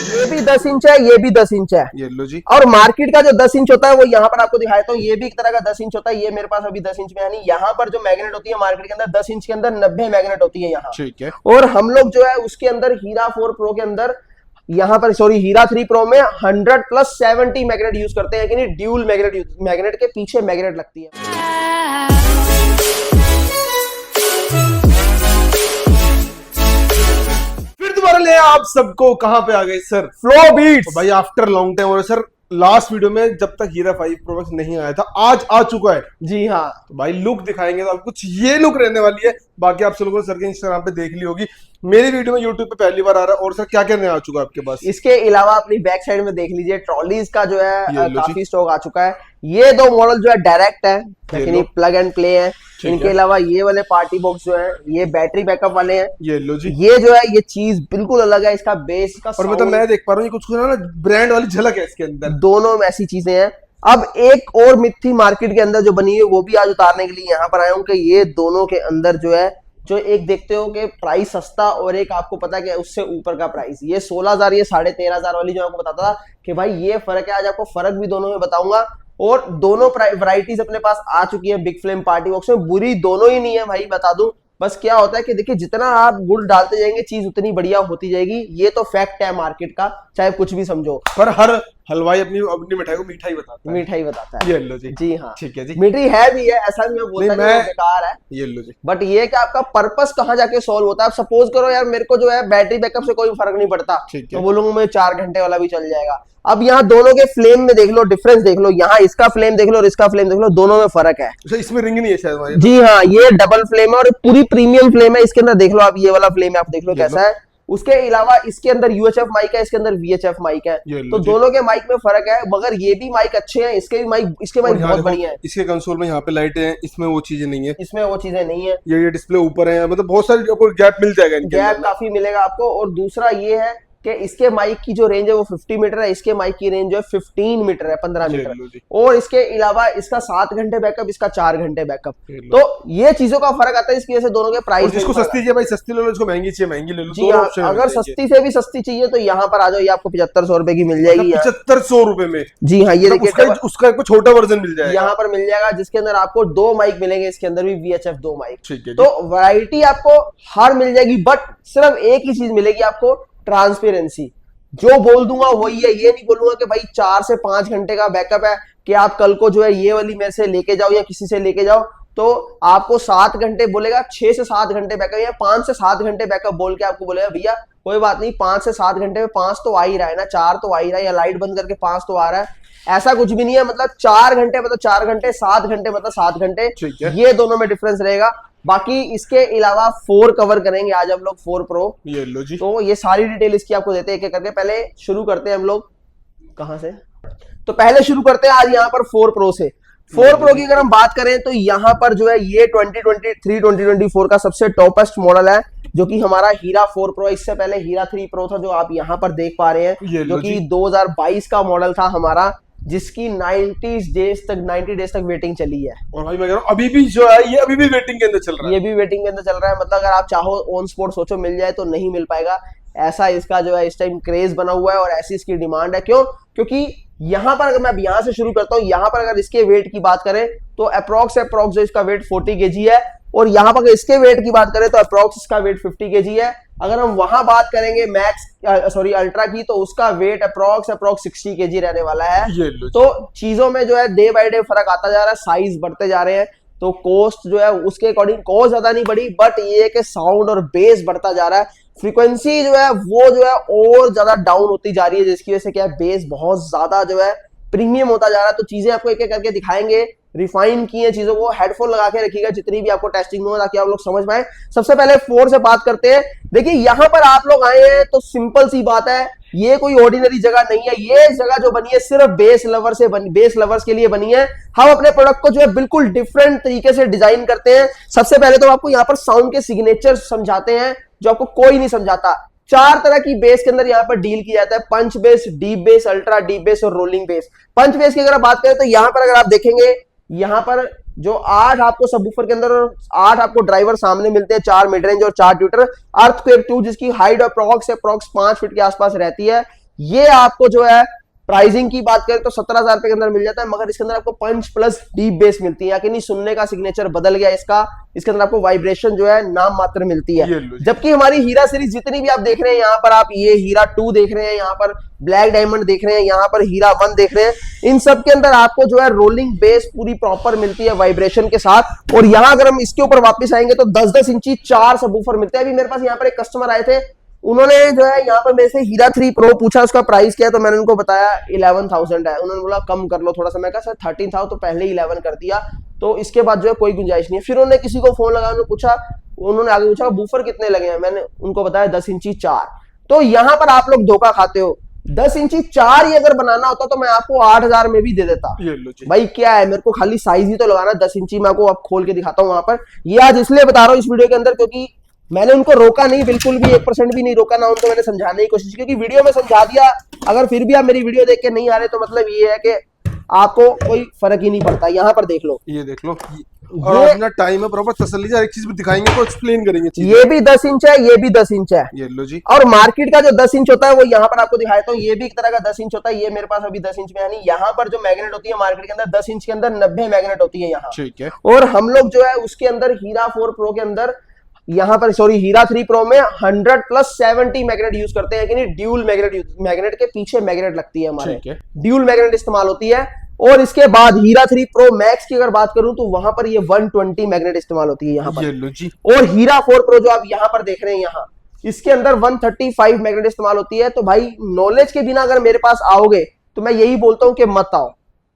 ये भी 10 इंच है, ये भी 10 इंच है, ये लो जी। और मार्केट का जो 10 इंच होता है वो यहाँ पर आपको दिखाया, तो ये भी एक तरह का 10 इंच होता है। ये मेरे पास अभी 10 इंच में, यानी यहाँ पर जो मैग्नेट होती है मार्केट के अंदर 10 इंच के अंदर 90 मैग्नेट होती है यहाँ, ठीक है। और हम लोग जो है उसके अंदर हीरा 4 प्रो के अंदर यहाँ पर सॉरी हीरा 3 प्रो में 100+70 मैग्नेट यूज करते हैं कि नहीं, ड्यूल मैग्नेट के पीछे मैग्नेट लगती है। दोबारा ले आप सबको कहां पे आ गए सर? Flow beats. तो भाई आफ्टर लॉन्ग टाइम, और सर लास्ट वीडियो में जब तक हीरा 5 प्रो मैक्स नहीं आया था, आज आ चुका है। जी हाँ, तो भाई लुक दिखाएंगे तो आप कुछ ये लुक रहने वाली है। बाकी आप सब लोगों ने सर के इंस्टाग्राम पे देख ली होगी, मेरी वीडियो में यूट्यूब पे पहली बार आ रहा है। और सर क्या क्या नया आ चुका है आपके पास? इसके अलावा अपनी बैक साइड में देख लीजिए, ट्रॉलीज का जो है ये लो काफी स्टॉक आ चुका है। ये दो मॉडल जो है डायरेक्ट है, लेकिन प्लग एंड प्ले है। इनके अलावा ये वाले पार्टी बॉक्स जो है ये बैटरी बैकअप वाले हैं। ये लो जी। ये जो है ये चीज बिल्कुल अलग है, इसका बेस का और मतलब मैं देख पा रहा हूँ कुछ ना ब्रांड वाली झलक है इसके अंदर, दोनों में ऐसी चीजें हैं। अब एक और मिथ थी मार्केट के अंदर जो बनी है, वो भी आज उतारने के लिए यहाँ पर आया हूँ कि ये दोनों के अंदर जो है, जो एक देखते हो कि प्राइस सस्ता और एक आपको पता है उससे ऊपर का प्राइस, ये 16,000 ये 13,500 वाली जो आपको बताता था कि भाई ये फर्क है। आज आपको फर्क भी दोनों में बताऊंगा, और दोनों वैरायटीज अपने पास आ चुकी है बिग फ्लेम पार्टी बॉक्स में। बुरी दोनों ही नहीं है भाई, बता दूं। बस क्या होता है कि देखिए जितना आप गुड़ डालते जाएंगे चीज उतनी बढ़िया होती जाएगी, ये तो फैक्ट है मार्केट का, चाहे कुछ भी समझो। पर हर हलवाई अपनी अपनी मिठाई को मीठा ही बताता है। मिठाई बताता है। ये लो जी। जी हाँ, ठीक है जी। मीठी है भी है, ऐसा भी मैं बोलता कि वो बेकार है। ये लो जी। बट ये कि आपका पर्पस कहाँ जाके सॉल्व होता है। आप सपोज करो यार मेरे को जो है बैटरी बैकअप से कोई फर्क नहीं पड़ता, तो बोलूंगा मुझे 4 घंटे वाला भी चल जाएगा। अब यहाँ दोनों के फ्लेम में देख लो, डिफरेंस देख लो, यहाँ इसका फ्लेम देख लो और इसका फ्लेम देख लो, दोनों में फर्क है। इसमें रिंग नहीं है शायद? जी हाँ, ये डबल फ्लेम है और पूरी प्रीमियम फ्लेम है। इसके अंदर देख लो आप, ये वाला फ्लेम है, आप देख लो कैसा है। उसके अलावा इसके अंदर यूएचएफ माइक है, इसके अंदर वीएचएफ माइक है, तो दोनों के माइक में फर्क है। मगर ये भी माइक अच्छे हैं, इसके माइक बहुत बढ़िया है। इसके कंसोल में यहाँ पे लाइटें हैं, इसमें वो चीजें नहीं है, इसमें वो चीजें नहीं है। ये डिस्प्ले ऊपर है, मतलब बहुत सारी आपको गैप मिल जाएगा, गैप काफी मिलेगा आपको। और दूसरा ये है कि इसके माइक की जो रेंज है वो 50 मीटर है, इसके माइक की रेंज जो है 15 मीटर है, 15 मीटर। और इसके अलावा इसका 7 घंटे बैकअप, इसका 4 घंटे बैकअप। तो ये चीजों का फर्क आता है, इसकी वजह से दोनों के प्राइस। जिसको सस्ती चाहिए भाई सस्ती ले लो, जिसको महंगी चाहिए महंगी ले लो। जी हाँ, अगर सस्ती से भी सस्ती चाहिए तो यहाँ पर आ जाओ, ये आपको 7500 रुपए की मिल जाएगी। 7500 रुपए में? जी हाँ, ये देखिए उसका छोटा वर्जन मिल जाएगा यहाँ पर मिल जाएगा, जिसके अंदर आपको 2 माइक मिलेंगे, इसके अंदर भी VHF 2 माइक। ठीक है, तो वैरायटी आपको हर मिल जाएगी, बट सिर्फ एक ही चीज मिलेगी आपको, ट्रांसपेरेंसी। जो बोल दूंगा वही है, ये नहीं बोलूंगा कि भाई 4 से 5 घंटे का बैकअप है कि आप कल को जो है ये वाली मेरे से लेके जाओ या किसी से लेके जाओ तो आपको 7 घंटे बोलेगा, 6 से 7 घंटे बैकअप या 5 से 7 घंटे बैकअप बोल के आपको बोलेगा भैया कोई बात नहीं, 5 से 7 घंटे में 5 तो आ ही रहा है ना, 4 तो आ ही रहा है, या लाइट बंद करके 5 तो आ रहा है। ऐसा कुछ भी नहीं है, मतलब 4 घंटे मतलब 4 घंटे, 7 घंटे मतलब 7 घंटे, ये दोनों में डिफरेंस रहेगा। बाकी इसके अलावा 4 कवर करेंगे आज हम लोग, 4 प्रो। ये लो जी। तो ये सारी डिटेल इसकी आपको देते हैं एक एक करके। पहले शुरू करते हैं हम लोग कहां से, तो पहले शुरू करते हैं आज यहाँ पर 4 प्रो से। 4 प्रो की अगर हम बात करें तो यहाँ पर जो है ये 2023-2024 का सबसे टॉपेस्ट मॉडल है, जो कि हमारा हीरा 4 प्रो। इससे पहले हीरा 3 प्रो था जो आप यहाँ पर देख पा रहे हैं, जो कि 2022 का मॉडल था हमारा, जिसकी 90 डेज तक वेटिंग चली है। और भाई मैं कह रहा हूं अभी भी जो है ये अभी भी वेटिंग के अंदर चल रहा है। ये भी वेटिंग के अंदर चल रहा है, मतलब अगर आप चाहो ऑन स्पॉट सोचो मिल जाए तो नहीं मिल पाएगा, ऐसा इसका जो है इस टाइम क्रेज बना हुआ है और ऐसी इसकी डिमांड है। क्यों? क्योंकि यहाँ पर अगर मैं यहाँ से शुरू करता हूँ, यहाँ पर अगर इसके वेट की बात करें तो अप्रोक्स जो इसका वेट 40 kg है, और यहाँ पर इसके वेट की बात करें तो अप्रोक्स इसका वेट 50 kg है। अगर हम वहां बात करेंगे अल्ट्रा की, तो उसका वेट अप्रोक्स 60 kg रहने वाला है। तो चीजों में जो है डे बाय डे फर्क आता जा रहा है, साइज बढ़ते जा रहे हैं, तो कॉस्ट जो है उसके अकॉर्डिंग कॉस्ट ज्यादा नहीं बढ़ी, बट ये कि साउंड और बेस बढ़ता जा रहा है। फ्रीक्वेंसी जो है वो जो है और ज्यादा डाउन होती जा रही है, जिसकी वजह से क्या है बेस बहुत ज्यादा जो है प्रीमियम होता जा रहा है। तो चीजें आपको एक एक करके दिखाएंगे, रिफाइन की है चीजों को, हेडफोन लगा के रखिएगा जितनी भी आपको टेस्टिंग में हो, ताकि आप लोग समझ पाए। सबसे पहले 4 से बात करते हैं। देखिए यहाँ पर आप लोग आए हैं तो सिंपल सी बात है, ये कोई ऑर्डिनरी जगह नहीं है, ये जगह जो बनी है सिर्फ बेस लवर्स के लिए बनी है। हम अपने प्रोडक्ट को जो है बिल्कुल डिफरेंट तरीके से डिजाइन करते हैं। सबसे पहले तो आपको यहाँ पर साउंड के सिग्नेचर समझाते हैं जो आपको कोई नहीं समझाता। 4 तरह की बेस के अंदर यहाँ पर डील किया जाता है, punch base, deep base, ultra deep base और रोलिंग बेस। पंच बेस की अगर बात करें तो यहाँ पर अगर आप देखेंगे, यहाँ पर जो 8 आपको सबवूफर के अंदर और 8 आपको ड्राइवर सामने मिलते हैं, 4 मिड रेंज और 4 ट्विटर, अर्थक्वेक 2 जिसकी हाइट अप्रॉक्स 5 फीट के आसपास रहती है। ये आपको जो है प्राइसिंग की बात करें तो 17,000 रुपए के अंदर मिल जाता है, मगर इसके अंदर आपको पंच प्लस डीप बेस मिलती है, यानी सुनने का सिग्नेचर बदल गया इसका। इसके अंदर आपको वाइब्रेशन जो है नाम मात्र मिलती है। जबकि हमारी हीरा सीरीज जितनी भी आप देख रहे हैं, यहाँ पर आप ये हीरा 2 देख रहे हैं, यहाँ पर ब्लैक डायमंड देख रहे हैं, यहाँ पर हीरा 1 देख रहे हैं, इन सब के अंदर आपको जो है रोलिंग बेस पूरी प्रॉपर मिलती है वाइब्रेशन के साथ। और यहाँ अगर हम इसके ऊपर वापस आएंगे तो 10-10 इंची 4 सबवूफर मिलते हैं। अभी मेरे पास यहाँ पर एक कस्टमर आए थे, उन्होंने जो है यहाँ पर मेरे से हीरा 3 प्रो पूछा, उसका प्राइस क्या है, तो मैंने उनको बताया 11,000 है। उन्होंने बोला कम कर लो थोड़ा सा। मैं कहा सर 13 था तो पहले ही 11 कर दिया, तो इसके बाद जो है कोई गुंजाइश नहीं है। फिर उन्होंने किसी को फोन लगाया, उन्होंने पूछा, उन्होंने आगे पूछा बूफर कितने लगे हैं, मैंने उनको बताया 10 इंची 4। तो यहाँ पर आप लोग धोखा खाते हो। 10 इंची 4 ही अगर बनाना होता तो मैं आपको 8,000 में भी दे देता। भाई क्या है, मेरे को खाली साइज ही तो लगाना। 10 इंची मैं आपको अब खोल के दिखाता हूँ वहां पर। ये आज इसलिए बता रहा हूँ इस वीडियो के अंदर क्योंकि मैंने उनको रोका नहीं, बिल्कुल भी 1% भी नहीं रोका ना उनको मैंने समझाने की कोशिश की, क्योंकि वीडियो में समझा दिया। अगर फिर भी आप मेरी वीडियो देख के नहीं आ रहे तो मतलब ये है कि आपको कोई फर्क ही नहीं पड़ता। यहाँ पर देख लो, ये देख लो, और अपना टाइम है प्रॉपर तसल्ली से एक चीज भी दिखाएंगे तो एक्सप्लेन करेंगे। ये भी 10 इंच है, ये भी 10 इंच है, ये लो जी। और मार्केट का जो 10 इंच होता है वो यहाँ पर आपको दिखाता हूँ। ये भी एक तरह का 10 इंच होता है, ये मेरे पास अभी 10 इंच में है नहीं। यहाँ पर जो मैग्नेट होती है मार्केट के अंदर 10 इंच के अंदर 90 मैग्नेट होती है यहाँ, ठीक है। और हम लोग जो है उसके अंदर हीरा 4 प्रो के अंदर यहाँ पर हीरा 3 प्रो में 100 प्लस 70 मैग्नेट यूज करते हैं कि नहीं, ड्यूल मैग्नेट के पीछे मैग्नेट लगती है हमारे, ड्यूल मैग्नेट इस्तेमाल होती है। और इसके बाद हीरा 3 प्रो मैक्स की अगर बात करूं तो वहां पर ये 120 मैग्नेट इस्तेमाल होती है यहाँ पर। और हीरा 4 प्रो जो आप यहाँ पर देख रहे हैं, यहाँ इसके अंदर 135 मैग्नेट इस्तेमाल होती है। तो भाई नॉलेज के बिना अगर मेरे पास आओगे तो मैं यही बोलता हूं कि मत आओ,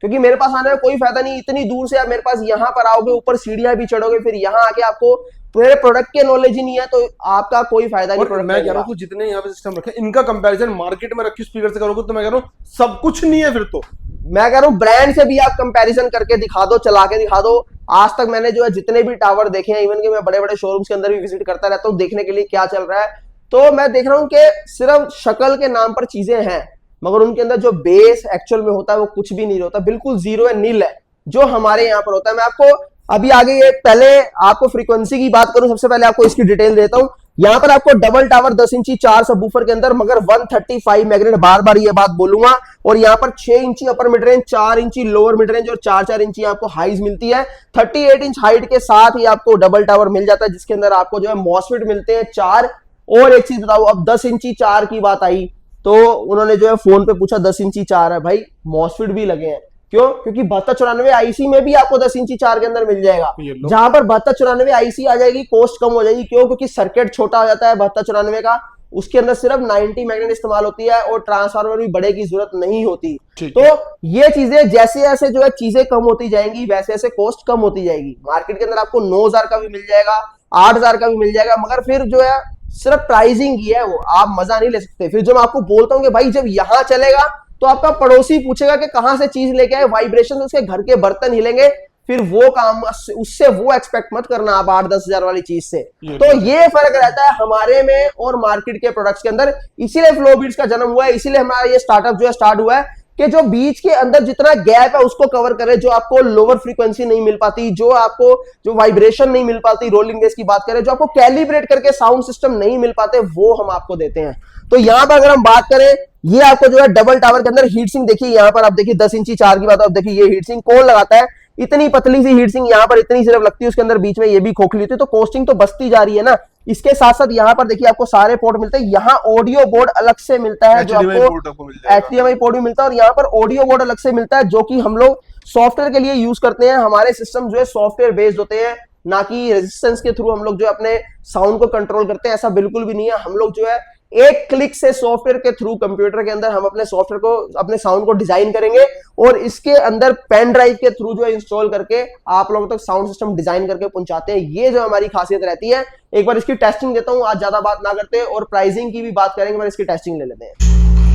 क्योंकि मेरे पास आने में कोई फायदा नहीं। इतनी दूर से आप मेरे पास यहाँ पर आओगे, ऊपर सीढ़ियां भी चढ़ोगे, फिर यहाँ आके आपको मेरे प्रोडक्ट के नॉलेज ही नहीं है तो आपका कोई फायदा नहीं। मैं कह रहा हूँ जितने यहाँ पे सिस्टम रखे इनका कंपैरिजन मार्केट में रखी स्पीकर से करोगे तो मैं कह रहा हूँ सब कुछ नहीं है। फिर तो मैं कह रहा हूँ ब्रांड से भी आप कंपैरिजन करके दिखा दो, चला के दिखा दो। आज तक मैंने जो है जितने भी टावर देखे हैं, इवन कि मैं बड़े बड़े शोरूम्स के अंदर भी विजिट करता रहता हूँ देखने के लिए क्या चल रहा है, तो मैं देख रहा हूँ कि सिर्फ शक्ल के नाम पर चीजें हैं, मगर उनके अंदर जो बेस एक्चुअल में होता है वो कुछ भी नहीं होता, बिल्कुल जीरो है, नील है, जो हमारे यहाँ पर होता है। मैं आपको अभी आगे ये पहले आपको फ्रीक्वेंसी की बात करूं, सबसे पहले आपको इसकी डिटेल देता हूं। यहाँ पर आपको डबल टावर 10 इंची 4 सबवूफर के अंदर मगर 135 मैग्नेट, बार बार ये बात बोलूंगा। और यहाँ पर 6 इंची अपर मिड रेंज, 4 इंची लोअर मिड रेंज और 4-4 इंची आपको हाइज मिलती है। 38 इंच हाइट के साथ ही आपको डबल टावर मिल जाता है, जिसके अंदर आपको जो है मॉसफेट मिलते हैं 4। और एक चीज बताओ, अब 10 इंची 4 की बात आई तो उन्होंने जो है फोन पे पूछा 10 इंची 4 है, भाई मॉसफेट भी लगे हैं। क्यों? क्योंकि 7294 आईसी में भी आपको 10 इंची 4 के अंदर मिल जाएगा। जहां पर 7294 आईसी आ जाएगी कॉस्ट कम हो जाएगी। क्यों? क्योंकि सर्किट छोटा हो जाता है 7294 का, उसके अंदर सिर्फ 90 मैग्नेट इस्तेमाल होती है और ट्रांसफार्मर भी बड़े की जरूरत नहीं होती। तो ये चीजें जैसे जैसे जो है चीजें कम होती जाएंगी वैसे वैसे कॉस्ट कम होती जाएगी। मार्केट के अंदर आपको 9,000 का भी मिल जाएगा, 8,000 का भी मिल जाएगा, मगर फिर जो है सिर्फ प्राइसिंग ही है, वो आप मजा नहीं ले सकते। फिर जब मैं आपको बोलता हूँ कि भाई जब यहां चलेगा तो आपका पड़ोसी पूछेगा कि कहां से चीज लेके आए, वाइब्रेशन से उसके घर के बर्तन हिलेंगे, फिर वो काम उससे वो एक्सपेक्ट मत करना आप 8-10 हजार वाली चीज से। तो ये फर्क रहता है हमारे में और मार्केट के प्रोडक्ट्स के अंदर। इसीलिए फ्लो बीट्स का जन्म हुआ है, इसीलिए हमारा ये स्टार्टअप जो है स्टार्ट हुआ है कि जो बीच के अंदर जितना गैप है उसको कवर करे, जो आपको लोअर फ्रीक्वेंसी नहीं मिल पाती, जो आपको जो वाइब्रेशन नहीं मिल पाती, रोलिंग बेस की बात करें, जो आपको कैलिब्रेट करके साउंड सिस्टम नहीं मिल पाते, वो हम आपको देते हैं। तो यहां पर अगर हम बात करें, ये आपको जो है डबल टावर के अंदर हीट सिंक देखिए, यहां पर आप देखिए 10 इंची 4 की बात, आप देखिए ये हीट सिंक कौन लगाता है, इतनी पतली सी हीट सिंक यहां पर इतनी सिर्फ लगती है, उसके अंदर बीच में ये भी खोखली होती है, तो कॉस्टिंग तो बचती जा रही है ना। इसके साथ साथ यहाँ पर देखिए आपको सारे पोर्ट मिलते हैं, यहाँ ऑडियो बोर्ड अलग से मिलता है, जो आपको HDMI पोर्ट भी मिलता है, और यहाँ पर ऑडियो बोर्ड अलग से मिलता है, जो कि हम लोग सॉफ्टवेयर के लिए यूज करते हैं। हमारे सिस्टम जो है सॉफ्टवेयर बेस्ड होते हैं, ना कि रेजिस्टेंस के थ्रू हम लोग जो अपने साउंड को कंट्रोल करते हैं, ऐसा बिल्कुल भी नहीं है। हम लोग जो है एक क्लिक से सॉफ्टवेयर के थ्रू कंप्यूटर के अंदर हम अपने सॉफ्टवेयर को, अपने साउंड को डिजाइन करेंगे और इसके अंदर पेन ड्राइव के थ्रू जो है इंस्टॉल करके आप लोगों तक साउंड सिस्टम डिजाइन करके पहुंचाते हैं। ये जो हमारी खासियत रहती है। एक बार इसकी टेस्टिंग देता हूं, आज ज्यादा बात ना करते और प्राइसिंग की भी बात करेंगे, इसकी टेस्टिंग ले लेते हैं।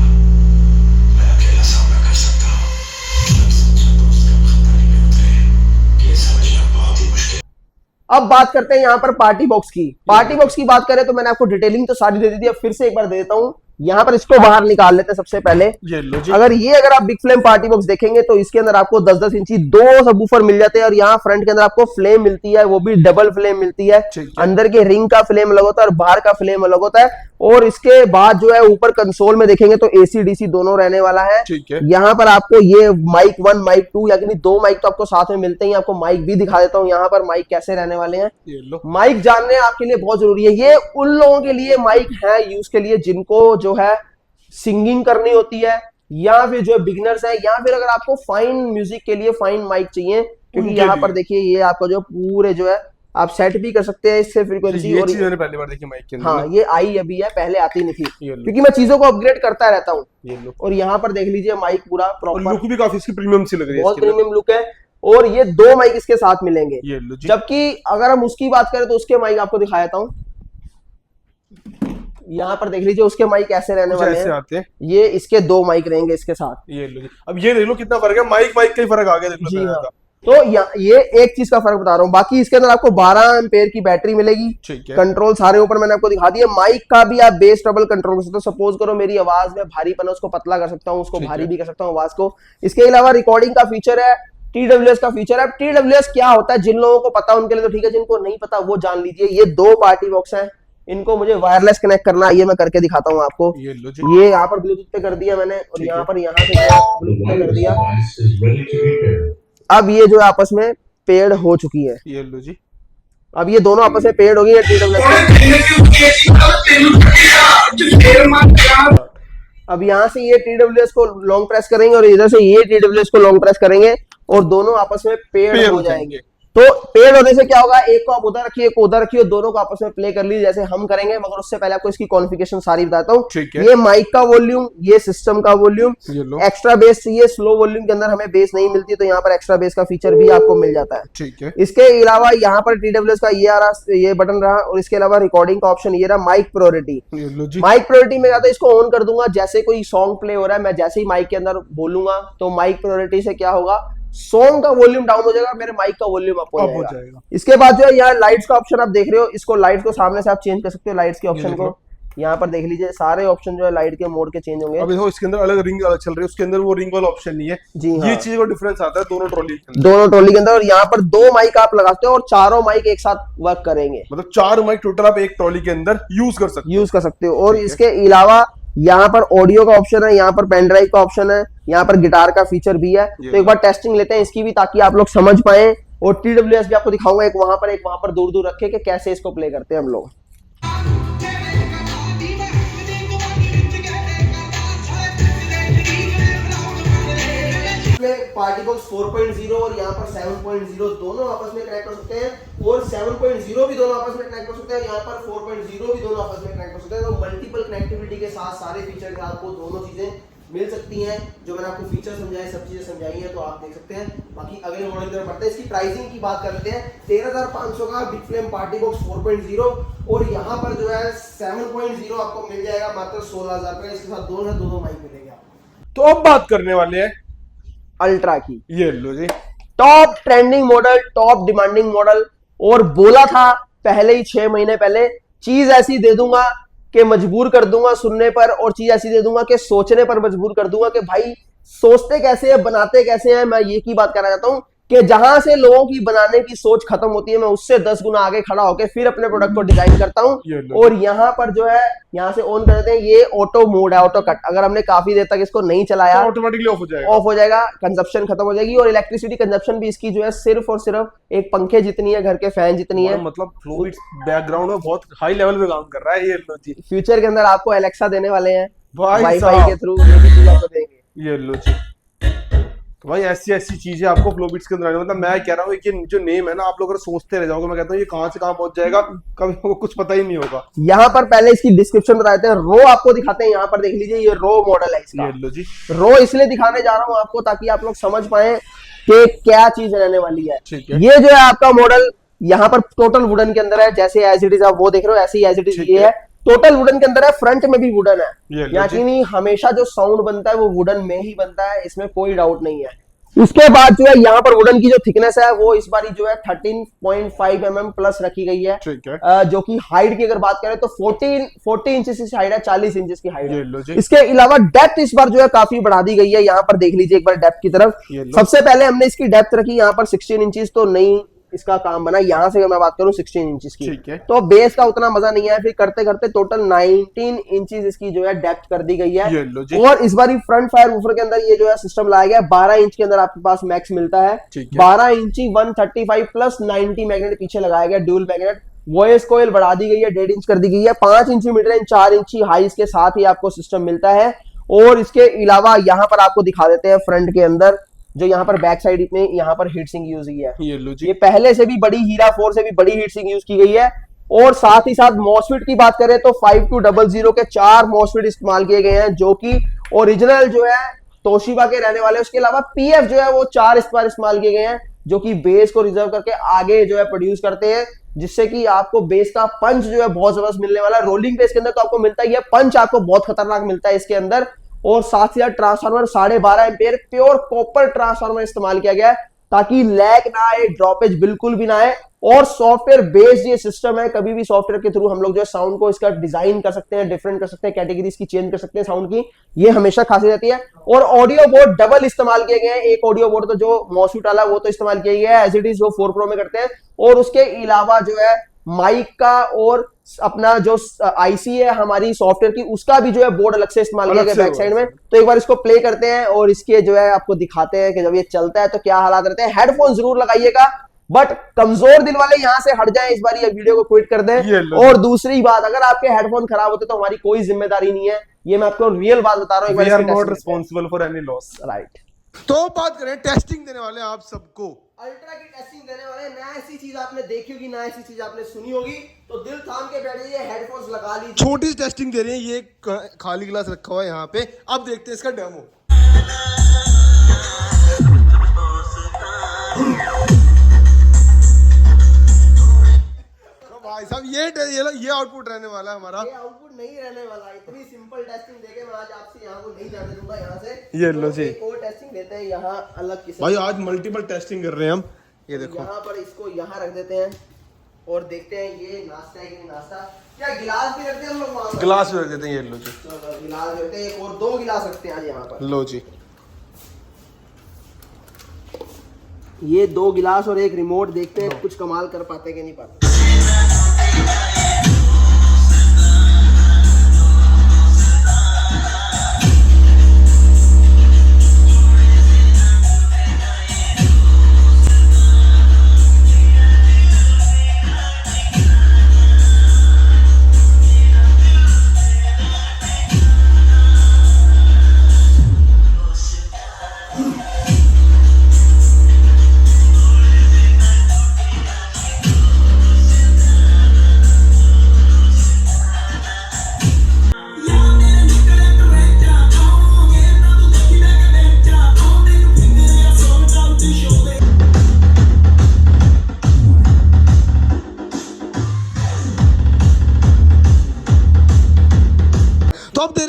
अब बात करते हैं यहाँ पर पार्टी बॉक्स की। पार्टी बॉक्स की बात करें तो मैंने आपको डिटेलिंग तो सारी दे दी थी, अब फिर से एक बार दे देता हूँ। यहाँ पर इसको बाहर निकाल लेते हैं सबसे पहले। ये लो जी। अगर आप बिग फ्लेम पार्टी बॉक्स देखेंगे तो इसके अंदर आपको 10-10 इंची 2 सबवूफर मिल जाते हैं, और यहाँ फ्रंट के अंदर आपको फ्लेम मिलती है, वो भी डबल फ्लेम मिलती है। अंदर के रिंग का फ्लेम अलग होता है और बाहर का फ्लेम अलग होता है। और इसके बाद जो है ऊपर कंसोल में देखेंगे तो एसी डीसी दोनों रहने वाला है। यहाँ पर आपको ये माइक 1 माइक 2 यानी 2 माइक तो आपको साथ में मिलते हैं। आपको माइक भी दिखा देता हूँ यहाँ पर माइक कैसे रहने वाले हैं। माइक जानने आपके लिए बहुत जरूरी है। ये उन लोगों के लिए माइक है यूज के लिए जिनको जो है सिंगिंग करनी होती है, या फिर जो बिगिनर्स है, या फिर अगर आपको फाइन म्यूजिक के लिए फाइन माइक चाहिए, क्योंकि यहाँ पर देखिए ये आपको जो पूरे जो है आप सेट भी कर सकते हैं इससे फ्रीक्वेंसी। ये चीज मैंने पहली बार देखी माइक के अंदर। हाँ, ये आई अभी है, पहले आती नहीं थी, क्योंकि मैं चीजों को अपग्रेड करता रहता हूँ। और यहाँ पर देख लीजिए माइक पूरा प्रॉपर, लुक भी काफी इसकी प्रीमियम सी लग रही है, बहुत प्रीमियम लुक है। और ये 2 माइक इसके साथ मिलेंगे। जबकि अगर हम उसकी बात करें तो उसके माइक आपको दिखा देता हूँ। यहाँ पर देख लीजिए उसके माइक ऐसे रहने वाले हैं। आते हैं। ये इसके 2 माइक रहेंगे इसके साथ। ये लो, अब ये देख लो कितना फर्क है, माइक का ही फर्क आ गया देख लो। जी हाँ, तो ये एक चीज का फर्क बता रहा हूँ। बाकी इसके अंदर आपको 12 एम्पेयर की बैटरी मिलेगी। कंट्रोल सारे ऊपर मैंने आपको दिखा दिया। माइक का भी आप बेस ट्रबल कंट्रोल कर सकते हो। सपोज करो मेरी आवाज में भारीपन है, उसको पतला कर सकता हूँ, उसको भारी भी कर सकता हूँ आवाज को। इसके अलावा रिकॉर्डिंग का फीचर है, TWS का फीचर है। TWS क्या होता है जिन लोगों को पता उनके लिए तो ठीक है, जिनको नहीं पता वो जान लीजिए। ये 2 पार्टी बॉक्स है, इनको मुझे वायरलेस कनेक्ट करना है, ये मैं करके दिखाता हूँ आपको। ये यहाँ पर ब्लूटूथ पे कर दिया मैंने, और यहाँ से ब्लूटूथ पे कर दिया। अब ये जो आपस में पेड हो चुकी है। ये लो जी, अब ये दोनों आपस में पेड हो गई है TWS। अब यहाँ से ये TWS को लॉन्ग प्रेस करेंगे और इधर से ये TWS को लॉन्ग प्रेस करेंगे और दोनों आपस में पेड हो जाएंगे। तो पेड होने से क्या होगा, एक को आप उधर रखिए, एक उधर रखिए, दोनों को आपस में प्ले कर लीजिए जैसे हम करेंगे। मगर उससे पहले आपको इसकी कॉन्फ़िगरेशन सारी बताता हूँ। ये माइक का वॉल्यूम, ये सिस्टम का वॉल्यूम, एक्स्ट्रा बेस चाहिए। स्लो वॉल्यूम के अंदर हमें बेस नहीं मिलती, तो यहाँ पर एक्स्ट्रा बेस का फीचर भी आपको मिल जाता है। ठीक है। इसके अलावा यहाँ पर TWS का ये आ रहा, ये बटन रहा, और इसके अलावा रिकॉर्डिंग का ऑप्शन ये रहा। माइक प्रायोरिटी, माइक प्रायोरिटी में जाता है, इसको ऑन कर दूंगा। जैसे कोई सॉन्ग प्ले हो रहा है, मैं जैसे ही माइक के अंदर बोलूंगा तो माइक प्रायोरिटी से क्या होगा, सॉन्ग का वॉल्यूम डाउन हो जाएगा, मेरे माइक का वॉल्यूम अप हो जाएगा। इसके बाद जो है यहाँ लाइट्स का ऑप्शन आप देख रहे हो, इसको लाइट्स को सामने से आप चेंज कर सकते हो। लाइट्स के ऑप्शन को यहाँ पर देख लीजिए, सारे ऑप्शन जो है लाइट के मोड के चेंज होंगे। अब देखो इसके अंदर अलग रिंग अलग चल रही है, उसके अंदर वो रिंग वाला ऑप्शन नहीं है। जी हाँ, ये चीज का डिफरेंस आता है दोनों ट्रॉली के अंदर। और यहाँ पर 2 माइक आप लगाते हो और चारों माइक एक साथ वर्क करेंगे, मतलब 4 माइक टोटल आप एक ट्रॉली के अंदर यूज कर सकते हो। और इसके अलावा यहाँ पर ऑडियो का ऑप्शन है, यहाँ पर पेन ड्राइव का ऑप्शन है, यहाँ पर गिटार का फीचर भी है। तो एक बार टेस्टिंग लेते हैं इसकी भी, ताकि आप लोग समझ पाए। और TWS भी आपको दिखाऊंगा, एक वहां पर दूर दूर रखे कि कैसे इसको प्ले करते हैं हम लोग। पार्टी बॉक्स 4.0 और यहाँ पर 7.0 दोनों आपस में कनेक्ट हो सकते हैं, और 7.0 भी दोनों आपस में कनेक्ट हो सकते हैं, यहाँ पर 4.0 भी दोनों आपस में कनेक्ट हो सकते हैं। तो मल्टीपल कनेक्टिविटी के साथ सारे फीचर के आपको दोनों चीजें मिल सकती हैं। जो मैंने आपको फीचर समझाए, सब चीजें समझाई हैं, तो आप देख सकते हैं। बाकी अगले मॉडल की तरफ बढ़ते हैं। इसकी प्राइसिंग की बात करते हैं। 13,500 का बिग फ्लेम पार्टी बॉक्स 4.0, और यहाँ पर जो है 7.0 आपको मिल जाएगा मात्र 16,000 का। इसके साथ दोनों माइक मिलेंगे आपको। तो अब बात करने वाले हैं अल्ट्रा की। ये लो जी, top trending model, top demanding model. और बोला था पहले ही 6 महीने पहले, चीज ऐसी दे दूंगा कि मजबूर कर दूंगा सुनने पर, और चीज ऐसी दे दूंगा कि सोचने पर मजबूर कर दूंगा कि भाई सोचते कैसे हैं, बनाते कैसे हैं। मैं ये की बात करना चाहता हूं कि जहां से लोगों की बनाने की सोच खत्म होती है, मैं उससे 10 गुना आगे खड़ा होकर फिर अपने प्रोडक्ट को डिजाइन करता हूं। और यहाँ पर जो है, यहाँ से ऑन कर देते हैं, ये ऑटो मोड है, ऑटो कट। अगर हमने काफी देर तक इसको नहीं चलाया तो ऑटोमेटिकली ऑफ हो जाएगा, कंजप्शन खत्म हो जाएगी। और इलेक्ट्रिसिटी कंजप्शन भी इसकी जो है सिर्फ और सिर्फ एक पंखे जितनी है, घर के फैन जितनी है। मतलब फ्लोबिट्स बैकग्राउंड में बहुत हाई लेवल पे काम कर रहा है ये लो जी। फ्यूचर के अंदर आपको एलेक्सा देने वाले हैं, वाईफाई के थ्रू देंगे। ये लो जी, भाई ऐसी चीजें आपको फ्लोबिट्स के अंदर, मतलब मैं कह रहा हूँ कि जो नेम है ना, आप लोग अगर सोचते रह जाओगे, मैं कहता हूँ ये कहां से कहां पहुंच जाएगा, कभी आपको कुछ पता ही नहीं होगा। यहाँ पर पहले इसकी डिस्क्रिप्शन बता देते हैं। रो आपको दिखाते हैं, यहाँ पर देख लीजिए, ये रो मॉडल है इसका। ये लो जी, रो इसलिए दिखाने जा रहा हूँ आपको ताकि आप लोग समझ पाए कि क्या चीज रहने वाली है। ठीक है। ये जो है आपका मॉडल यहाँ पर टोटल वुडन के अंदर है, जैसे एज इट इज आप वो देख रहे हो, ऐसे ही एज इट इज ये है। टोटल वुडन के अंदर है, फ्रंट में भी वुडन है। यानी हमेशा जो साउंड बनता है वो वुडन में ही बनता है, इसमें कोई डाउट नहीं है। इसके बाद जो है यहाँ पर वुडन की जो थिकनेस है वो इस बारी जो है 13.5 mm प्लस रखी गई है, ठीक है। जो कि हाइट की अगर बात करें तो 40 इंचेस की हाइट है, 40 इंचेस की हाइट ये लो जी। है। इसके अलावा डेप्थ इस बार जो है काफी बढ़ा दी गई है, यहाँ पर देख लीजिए एक बार डेप्थ की तरफ। सबसे पहले हमने इसकी डेप्थ रखी यहाँ पर 16 इंचेस, तो नहीं इसका काम बना। यहाँ से अगर मैं बात करूं 16 इंचेस की, तो बेस का उतना मजा नहीं आया, फिर करते करते टोटल 19 इंचेस इसकी जो है डेप्थ कर दी गई है। और इस बार फ्रंट फायर वूफर के अंदर ये जो है सिस्टम लाया गया है, 12 इंच के अंदर आपके पास मैक्स मिलता है। 12 इंची 135 प्लस 90 मैग्नेट पीछे लगाया गया, ड्यूल मैग्नेट। वॉइस कोयल बढ़ा दी गई है, 1.5 इंच कर दी गई है। 5 इंची मिड रेंज, 4 इंची हाई के साथ ही आपको सिस्टम मिलता है। और इसके अलावा यहाँ पर आपको दिखा देते हैं फ्रंट के अंदर जो यहाँ पर बैक साइड में यहाँ पर हीट सिंक यूज की है, ये पहले से भी बड़ी हीरा 4 से भी बड़ी हीट सिंक यूज की गई है। और साथ ही साथ मॉसफेट की बात करें तो 5200 के 4 मॉसफेट इस्तेमाल किए गए हैं, जो कि ओरिजिनल जो है तोशिबा के रहने वाले। उसके अलावा पीएफ जो है वो 4 इस बार इस्तेमाल किए गए हैं, जो कि बेस को रिजर्व करके आगे जो है प्रोड्यूस करते हैं, जिससे कि आपको बेस का पंच जो है बहुत जबरदस्त मिलने वाला है। रोलिंग बेस के अंदर तो आपको मिलता ही है, पंच आपको बहुत खतरनाक मिलता है इसके अंदर। और साथ ही साथ transformer 12.5 ampere pure copper transformer इस्तेमाल किया गया है, ताकि लैग ना आए, ड्रॉपेज बिल्कुल भी ना आए। और सॉफ्टवेयर बेस्ड ये सिस्टम है, कभी भी सॉफ्टवेयर के थ्रू हम लोग जो है साउंड को इसका डिजाइन कर सकते हैं, डिफरेंट कर सकते हैं, कैटेगरीज की चेंज कर सकते हैं साउंड की, ये हमेशा खासी रहती है। और ऑडियो बोर्ड डबल इस्तेमाल किए गए हैं, एक ऑडियो बोर्ड तो जो मॉसफेट वाला वो तो इस्तेमाल किया गया है एज इट इज जो 4 Pro में करते हैं। और उसके अलावा जो है माइक का और अपना जो आईसी है हमारी सॉफ्टवेयर की, उसका भी जो है बोर्ड अलग से इस्तेमाल किया गया बैक साइड में। तो एक बार इसको प्ले करते हैं और इसके जो है आपको दिखाते हैं कि जब ये चलता है तो क्या हालात रहते हैं। हेडफोन जरूर लगाइएगा, बट कमजोर दिल वाले यहां से हट जाएं, इस बार ये वीडियो को क्विट कर दें। और दूसरी बात, अगर आपके हेडफोन खराब होते तो हमारी कोई जिम्मेदारी नहीं है, ये मैं आपको रियल बात बता रहा हूं। We are not responsible for any loss, right. तो बात करें टेस्टिंग देने वाले आप सबको, अल्ट्रा की टेस्टिंग देने वाले, ना ऐसी चीज आपने देखी होगी ना ऐसी चीज आपने सुनी होगी, तो दिल थाम के बैठ जाइए, हेडफोन्स लगा लीजिए। छोटी सी टेस्टिंग दे रहे हैं, ये खाली गिलास रखा हुआ है यहाँ पे, अब देखते हैं इसका डेमो। भाई साहब ये आउटपुट रहने वाला है हमारा। ये आउटपुट नहीं रहने वाला, इतनी सिंपल टेस्टिंग देके मैं आज आपसे यहाँ को नहीं जाने दूंगा यहाँ से। ये लो जी, एक और टेस्टिंग देते हैं यहाँ अलग किसी भाई, आज मल्टीपल टेस्टिंग कर रहे हैं हम। ये देखो यहाँ पर इसको यहाँ रख देते हैं और देखते हैं ये नाश्ता है कि नहीं नाश्ता। क्या गिलास भी रखते हैं हम लोग वहाँ? गिलास भी रख देते हैं, ये लो जी, गिलास रखते हैं, एक और 2 गिलास रखते हैं आज यहाँ पर। लो जी, ये 2 गिलास और एक रिमोट, देखते हैं कुछ कमाल कर पाते कि नहीं पाते।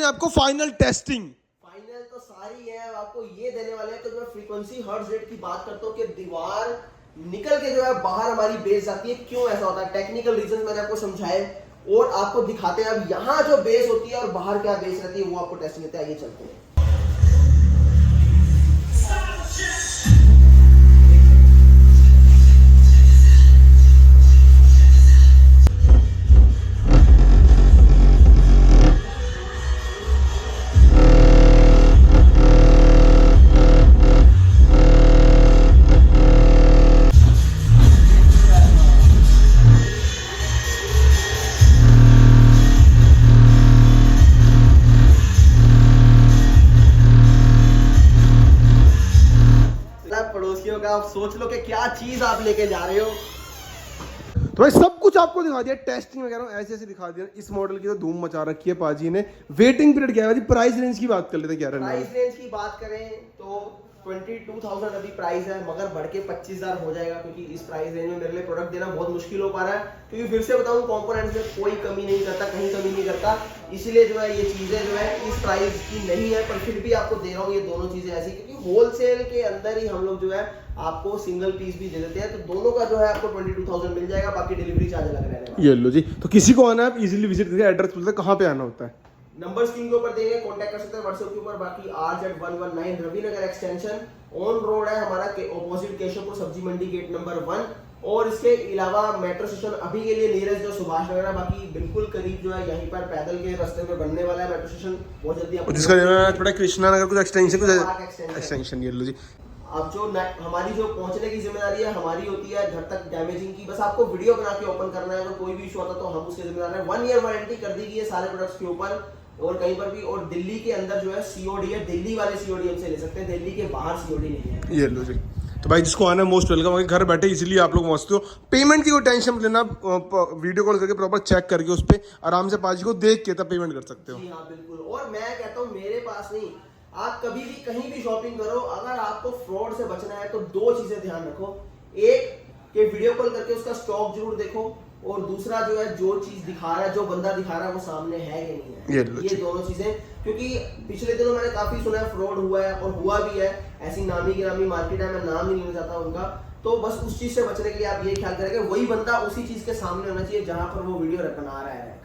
आपको फाइनल टेस्टिंग। फाइनल तो सारी है, आपको ये देने वाले हैं। तो जो फ्रीक्वेंसी हर्ट्ज रेट की बात करता हूँ कि दीवार निकल के जो है बाहर हमारी बेस जाती है, क्यों ऐसा होता है, टेक्निकल रीजन मैंने आपको समझाए और आपको दिखाते हैं। अब यहाँ जो बेस होती है और बाहर क्या बेस रहती है वो आपको टेस्टिंग देते हैं। आइए चलते हैं। पड़ोसियों का आप सोच लो कि क्या चीज आप लेके जा रहे हो। तो भाई सब कुछ आपको दिखा दिया, टेस्टिंग वगैरह ऐसे ऐसे दिखा दिया। इस मॉडल की तो धूम मचा रखी है पाजी ने। वेटिंग पीरियड क्या है? प्राइस रेंज की बात कर लेते हैं। क्या प्राइस रेंज की बात करें तो 22,000 अभी प्राइस है, मगर बढ़ के 25,000 हो जाएगा, क्योंकि इस प्राइस रेंज में मेरे लिए प्रोडक्ट देना बहुत मुश्किल हो पा रहा है, क्योंकि फिर से बताऊं कंपोनेंट्स में कोई कमी नहीं करता, कहीं कमी नहीं करता, इसीलिए जो है ये चीजें जो है इस प्राइस की नहीं है, पर फिर भी आपको दे रहा हूँ ये दोनों चीजें ऐसी, क्योंकि होलसेल के अंदर ही हम लोग जो है आपको सिंगल पीस भी दे देते हैं, तो दोनों का जो है आपको 22,000 मिल जाएगा, बाकी डिलीवरी चार्ज अलग रहेगा। ये लो जी, तो किसी को आना है आप इजीली विजिट करके, एड्रेस बोलते हैं कहाँ पे आना होता है? नंबर स्क्रीन के ऊपर देंगे, कांटेक्ट कर सकते हैं व्हाट्सएप के ऊपर। बाकी RZ119 Ravi Nagar extension on road है हमारा, ऑपोजिट केशवपुर सब्जी मंडी गेट नंबर 1, और इसके अलावा मेट्रो स्टेशन अभी के लिए नियरेस्ट जो सुभाष नगर है, बाकी बिल्कुल करीब जो है यहीं पर पैदल के रास्ते में बनने वाला है मेट्रो स्टेशन, बहुत जल्दी आपको जिसका थोड़ा कृष्णा नगर कुछ एक्सटेंशन। ये लो जी, अब जो हमारी जो पहुंचने की जिम्मेदारी है हमारी होती है, घर तक डैमेजिंग की बस आपको वीडियो बना के ओपन करना है, अगर कोई भी इशू आता तो हम उसके जिम्मेदार हैं। 1 ईयर वारंटी कर दी गई है सारे प्रोडक्ट्स के ऊपर, और कहीं पर भी, और दिल्ली के अंदर जो है सीओडी है, दिल्ली वाले सीओडी हमसे ले सकते हैं, दिल्ली के बाहर सीओडी नहीं है। ये लो जी, तो भाई जिसको आना है मोस्ट वेलकम, घर बैठे इजीली आप लोग पहुंचते हो, पेमेंट की कोई टेंशन मत लेना, वीडियो कॉल करके प्रॉपर चेक करके उस पर आराम से पाजी को देख के तब पेमेंट कर सकते हो। जी हाँ बिल्कुल, और मैं कहता हूँ मेरे पास नहीं, आप कभी भी कहीं भी शॉपिंग करो, अगर आपको फ्रॉड से बचना है तो 2 चीजें ध्यान रखो, एक कि वीडियो कॉल करके उसका स्टॉक जरूर देखो, और दूसरा जो है जो चीज दिखा रहा है, जो बंदा दिखा रहा है वो सामने है कि नहीं है, ये दोनों चीजें, क्योंकि पिछले दिनों मैंने काफी सुना है फ्रॉड हुआ है, और हुआ भी है, ऐसी नामी गिरामी मार्केट है, मैं नाम नहीं लेना चाहता उनका, तो बस उस चीज से बचने के लिए आप ये ख्याल करें कि वही बंदा उसी चीज के सामने होना चाहिए जहां पर वो वीडियो बना रहा है।